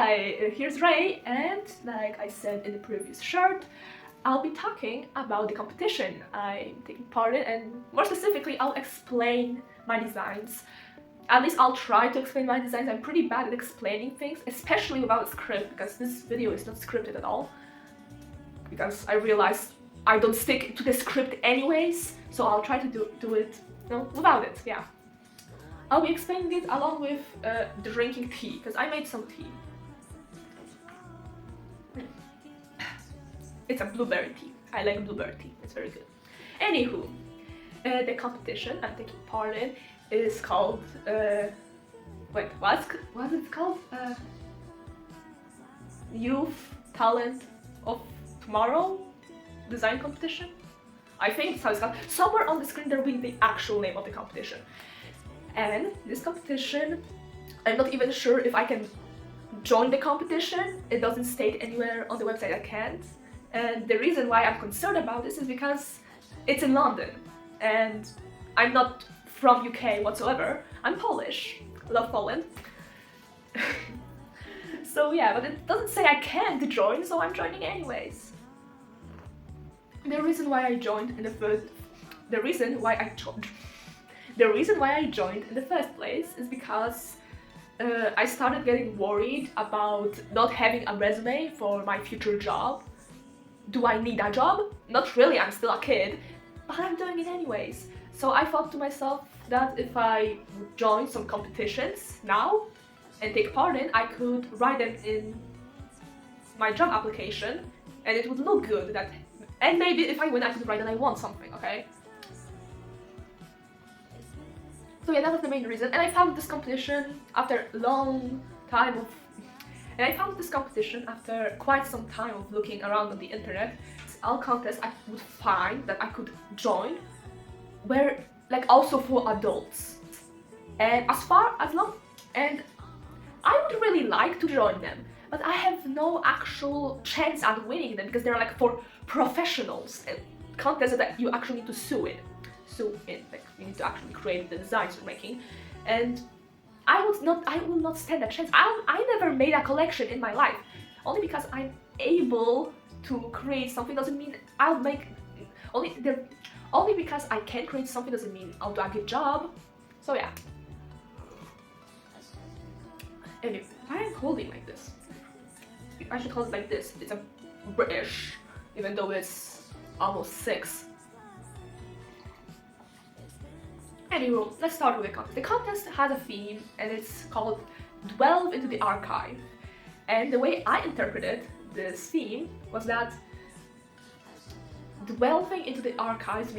Hi, here's Ray, and like I said in the previous shirt, I'll be talking about the competition I'm taking part in, and more specifically, I'll explain my designs. At least I'll try to explain my designs. I'm pretty bad at explaining things, especially without a script, because this video is not scripted at all. Because I realized I don't stick to the script anyways, so I'll try to do it, without it, yeah. I'll be explaining it along with drinking tea, because I made some tea. It's a blueberry tea. I like blueberry tea. It's very good. Anywho, the competition I'm taking part in is called wait, what's it called? Youth Talent of Tomorrow Design Competition. I think that's how it's called. Somewhere on the screen there will be the actual name of the competition. And this competition, I'm not even sure if I can join the competition. It doesn't state anywhere on the website I can't. And the reason why I'm concerned about this is because it's in London and I'm not from UK whatsoever. I'm Polish, love Poland. So yeah, but it doesn't say I can't join, so I'm joining anyways. The reason why I joined in the first place is because I started getting worried about not having a resume for my future job. Do I need a job? Not really, I'm still a kid, but I'm doing it anyways. So I thought to myself that if I would join some competitions now and take part in, I could write them in my job application and it would look good. And maybe if I win, I could write that I won something, okay? So yeah, that was the main reason. And I found this competition after a long time of quite some time of looking around on the internet. All contests I would find that I could join were like also for adults. And and I would really like to join them, but I have no actual chance at winning them because they're like for professionals and contests that you actually need to sue in. Like you need to actually create the designs you're making. And I will not stand a chance. I never made a collection in my life. Only because I'm able to create something doesn't mean I'll make. Only because I can create something doesn't mean I'll do a good job. So yeah. Anyway, why am I holding like this? I should hold it like this. It's a British, even though it's almost 6. Anyway, let's start with the contest. The contest has a theme and it's called Delve into the Archive. And the way I interpreted this theme was that delving into the archives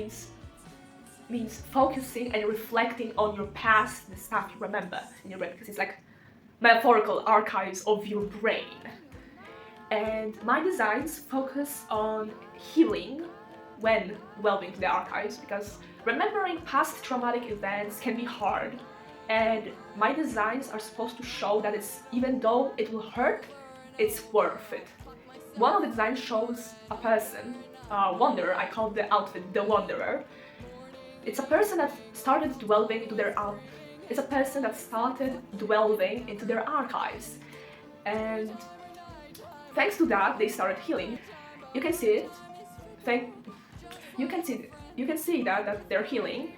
means focusing and reflecting on your past, the stuff you remember in your brain, because it's like metaphorical archives of your brain. And my designs focus on healing when delving into the archives, because remembering past traumatic events can be hard, and my designs are supposed to show that even though it will hurt, it's worth it. One of the designs shows a person, a wanderer. I call the outfit the Wanderer. It's a person that started delving into their archives, and thanks to that, they started healing. You can see it. You can see that they're healing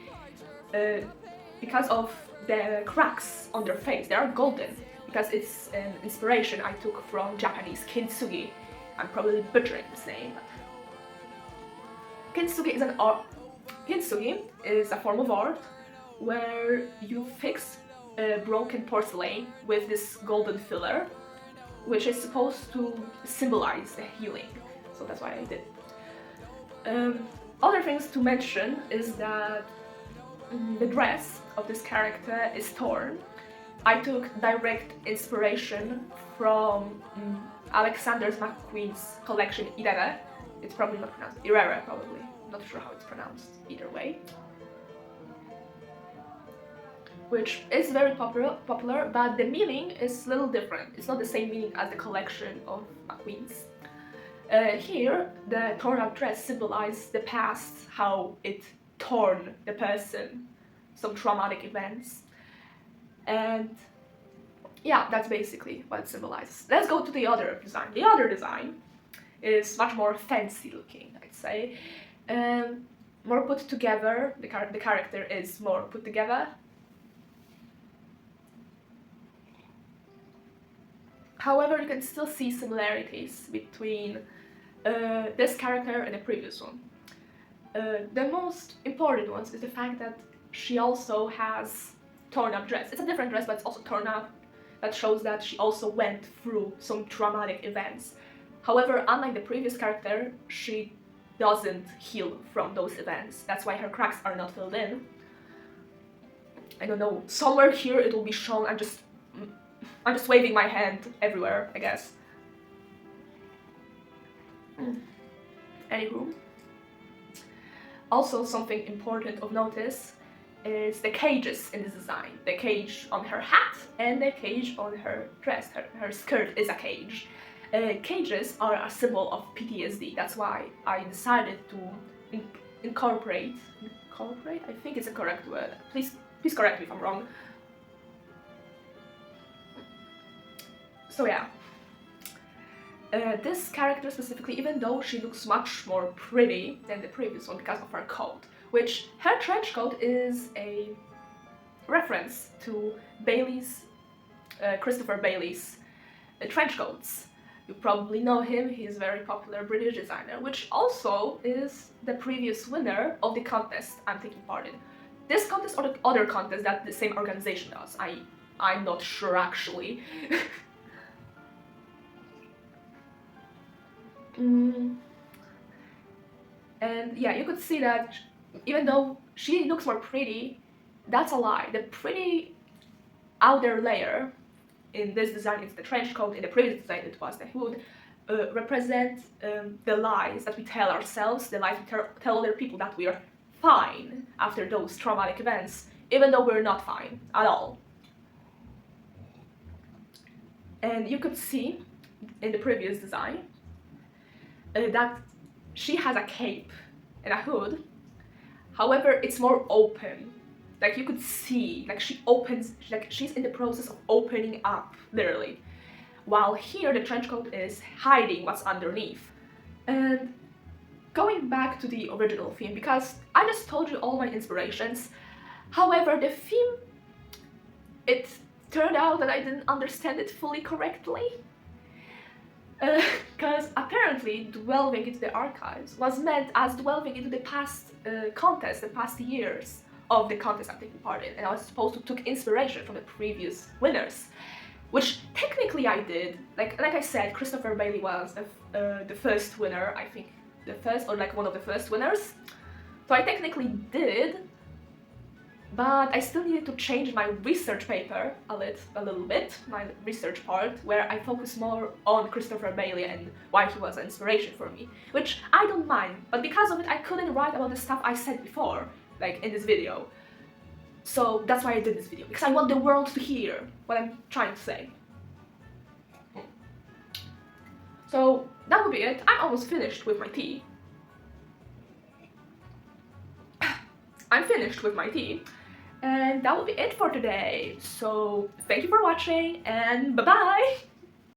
because of the cracks on their face. They are golden because it's an inspiration I took from Japanese kintsugi. I'm probably butchering this name. Kintsugi is a form of art where you fix broken porcelain with this golden filler, which is supposed to symbolize the healing. So that's why I did. Other things to mention is that the dress of this character is torn. I took direct inspiration from Alexander McQueen's collection Irere. It's probably not pronounced Irere, probably. Not sure how it's pronounced either way. Which is very popular, but the meaning is a little different. It's not the same meaning as the collection of McQueen's. Here, the torn out dress symbolizes the past, how it torn the person, some traumatic events. And yeah, that's basically what it symbolizes. Let's go to the other design. The other design is much more fancy looking, I'd say. More put together, the character is more put together. However, you can still see similarities between this character and the previous one. The most important ones is the fact that she also has torn up dress. It's a different dress, but it's also torn up. That shows that she also went through some traumatic events. However, unlike the previous character, she doesn't heal from those events. That's why her cracks are not filled in. I don't know, somewhere here it will be shown. I'm just waving my hand everywhere, I guess. Anywho. Also, something important of notice is the cages in this design. The cage on her hat and the cage on her dress. Her skirt is a cage. Cages are a symbol of PTSD. That's why I decided to incorporate, I think it's a correct word. Please correct me if I'm wrong. So yeah. This character specifically, even though she looks much more pretty than the previous one because of her coat, which her trench coat is a reference to Christopher Bailey's trench coats. You probably know him, he's a very popular British designer, which also is the previous winner of the contest I'm taking part in. This contest or the other contest that the same organization does, I'm not sure actually. And yeah, you could see that even though she looks more pretty, that's a lie. The pretty outer layer in this design is the trench coat, in the previous design it was the hood, represent the lies that we tell ourselves, the lies we tell other people that we are fine after those traumatic events, even though we're not fine at all. And you could see in the previous design that she has a cape and a hood. However, it's more open. Like you could see, like she opens, like she's in the process of opening up, literally. While here, the trench coat is hiding what's underneath. And going back to the original theme, because I just told you all my inspirations. However, the theme, it turned out that I didn't understand it fully correctly. Because apparently delving into the archives was meant as delving into the past contests, the past years of the contest I'm taking part in, and I was supposed to take inspiration from the previous winners, which technically I did. Like I said, Christopher Bailey was the first winner, I think the first or like one of the first winners, so I technically did. But I still needed to change my research paper a little bit, my research part, where I focus more on Christopher Bailey and why he was an inspiration for me, which I don't mind, but because of it I couldn't write about the stuff I said before, like in this video. So that's why I did this video, because I want the world to hear what I'm trying to say. So that would be it. I'm almost finished with my tea. I'm finished with my tea. And that will be it for today. So thank you for watching and bye bye!